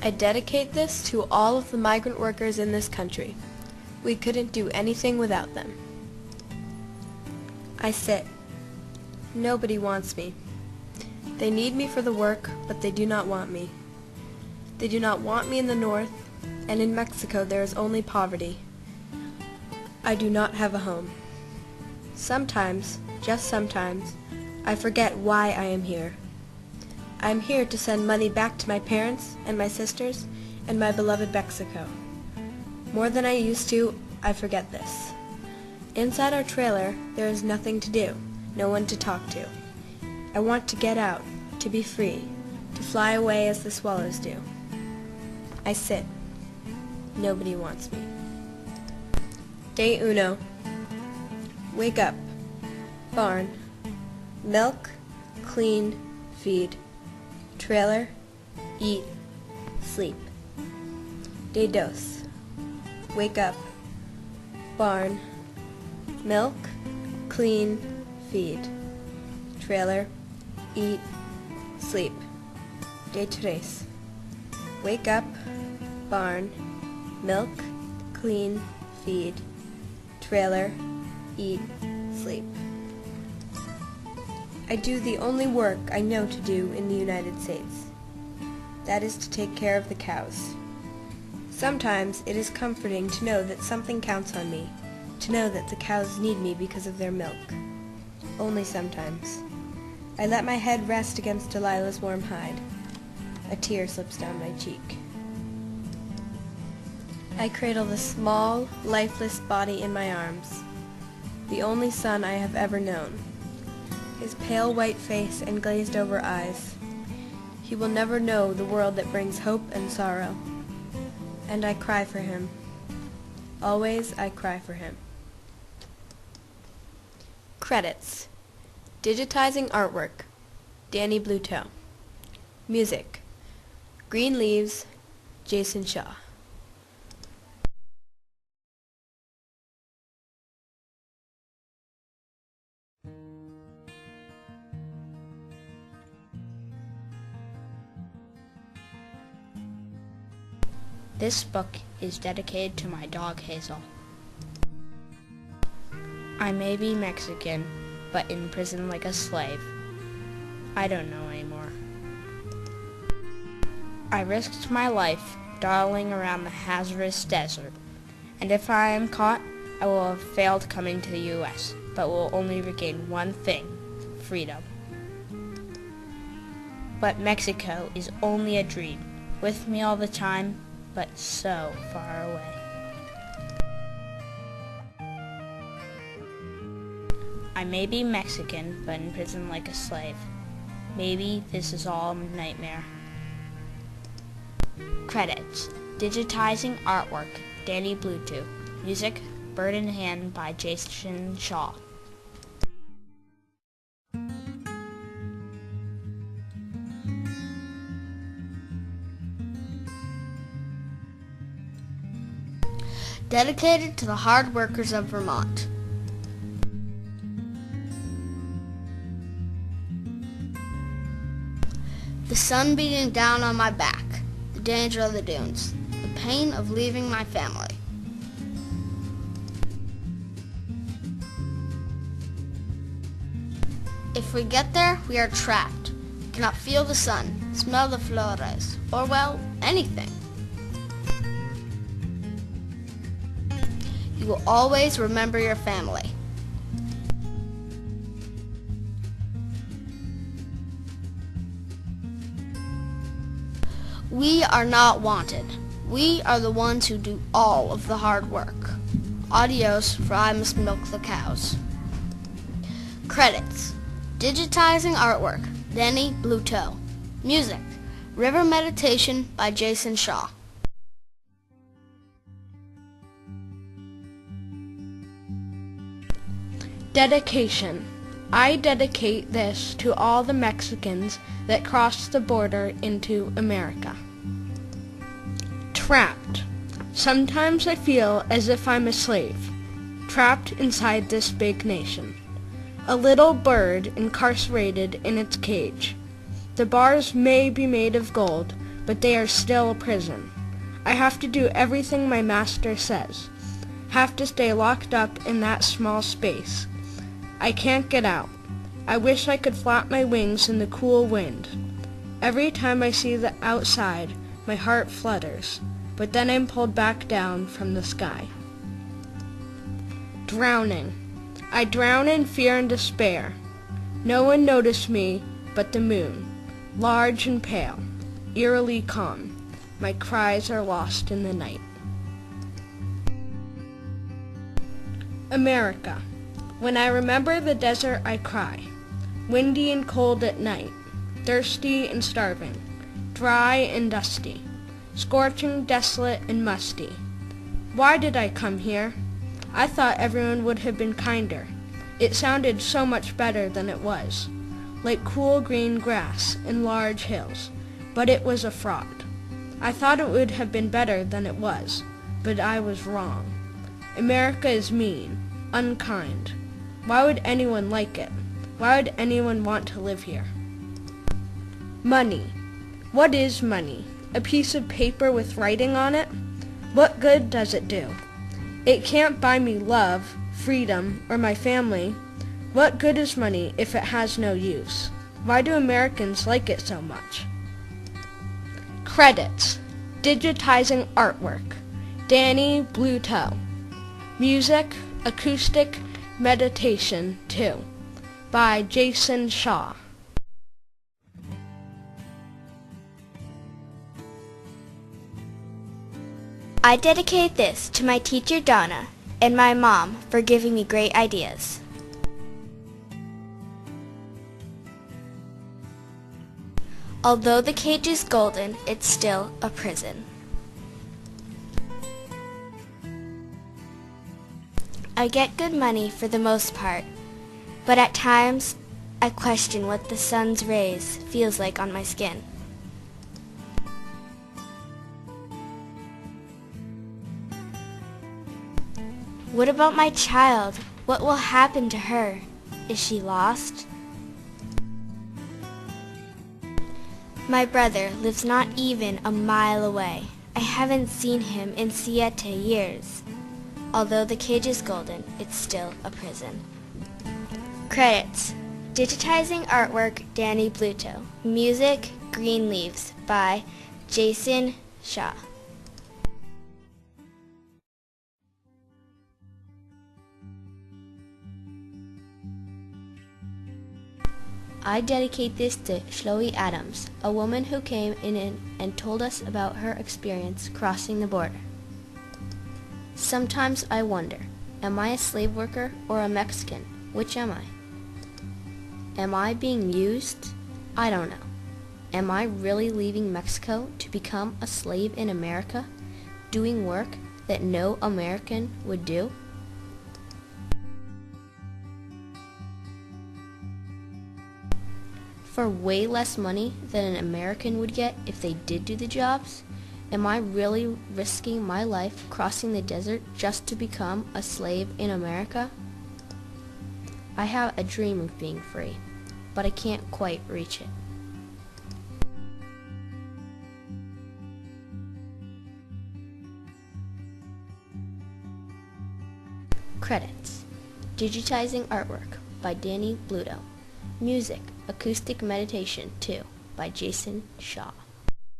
I dedicate this to all of the migrant workers in this country. We couldn't do anything without them. I sit. Nobody wants me. They need me for the work, but they do not want me. They do not want me in the north, and in Mexico there is only poverty. I do not have a home. Sometimes, just sometimes, I forget why I am here. I am here to send money back to my parents and my sisters and my beloved Mexico. More than I used to, I forget this. Inside our trailer, there is nothing to do, no one to talk to. I want to get out, to be free, to fly away as the swallows do. I sit. Nobody wants me. Day uno. Wake up. Barn. Milk. Clean. Feed. Trailer. Eat. Sleep. Day dos. Wake up. Barn. Milk. Clean. Feed. Trailer. Eat. Sleep. Day tres. Wake up. Barn. Milk. Clean. Feed. Trailer. Eat. Sleep. I do the only work I know to do in the United States. That is to take care of the cows. Sometimes it is comforting to know that something counts on me, to know that the cows need me because of their milk. Only sometimes. I let my head rest against Delilah's warm hide. A tear slips down my cheek. I cradle the small, lifeless body in my arms, the only son I have ever known. His pale white face and glazed over eyes. He will never know the world that brings hope and sorrow. And I cry for him. Always I cry for him. Credits. Digitizing artwork, Danny Bluto. Music, Green Leaves, Jason Shaw. This book is dedicated to my dog Hazel. I may be Mexican, but in prison like a slave. I don't know anymore. I risked my life dawdling around the hazardous desert, and if I am caught, I will have failed coming to the U.S., but will only regain one thing, freedom. But Mexico is only a dream, with me all the time, but so far away. I may be Mexican, but in prison like a slave. Maybe this is all a nightmare. Credits. Digitizing artwork, Danny Bluto. Music, Bird in Hand by Jason Shaw. Dedicated to the hard workers of Vermont. The sun beating down on my back, the danger of the dunes, the pain of leaving my family. If we get there, we are trapped. We cannot feel the sun, smell the flores, or, well, anything. You will always remember your family. We are not wanted. We are the ones who do all of the hard work. Adios, for I must milk the cows. Credits. Digitizing artwork, Danny Bluto. Music, River Meditation by Jason Shaw. Dedication. I dedicate this to all the Mexicans that crossed the border into America. Trapped. Sometimes I feel as if I'm a slave, trapped inside this big nation. A little bird incarcerated in its cage. The bars may be made of gold, but they are still a prison. I have to do everything my master says. Have to stay locked up in that small space. I can't get out. I wish I could flap my wings in the cool wind. Every time I see the outside, my heart flutters, but then I'm pulled back down from the sky. Drowning. I drown in fear and despair. No one noticed me but the moon, large and pale, eerily calm. My cries are lost in the night. America. When I remember the desert, I cry. Windy and cold at night, thirsty and starving, dry and dusty, scorching, desolate, and musty. Why did I come here? I thought everyone would have been kinder. It sounded so much better than it was, like cool green grass and large hills, but it was a fraud. I thought it would have been better than it was, but I was wrong. America is mean, unkind. Why would anyone like it? Why would anyone want to live here? Money. What is money? A piece of paper with writing on it? What good does it do? It can't buy me love, freedom, or my family. What good is money if it has no use? Why do Americans like it so much? Credits. Digitizing artwork. Danny Bluto. Music, Acoustic Meditation 2 by Jason Shaw. I dedicate this to my teacher Donna and my mom for giving me great ideas. Although the cage is golden, it's still a prison. I get good money for the most part, but at times I question what the sun's rays feels like on my skin. What about my child? What will happen to her? Is she lost? My brother lives not even a mile away. I haven't seen him in 7 years. Although the cage is golden, it's still a prison. Credits. Digitizing artwork, Danny Bluto. Music, Green Leaves by Jason Shaw. I dedicate this to Chloe Adams, a woman who came in and told us about her experience crossing the border. Sometimes I wonder, am I a slave worker or a Mexican? Which am I? Am I being used? I don't know. Am I really leaving Mexico to become a slave in America, doing work that no American would do? For way less money than an American would get if they did do the jobs? Am I really risking my life crossing the desert just to become a slave in America? I have a dream of being free, but I can't quite reach it. Credits. Digitizing artwork by Danny Bluto. Music, Acoustic Meditation 2 by Jason Shaw.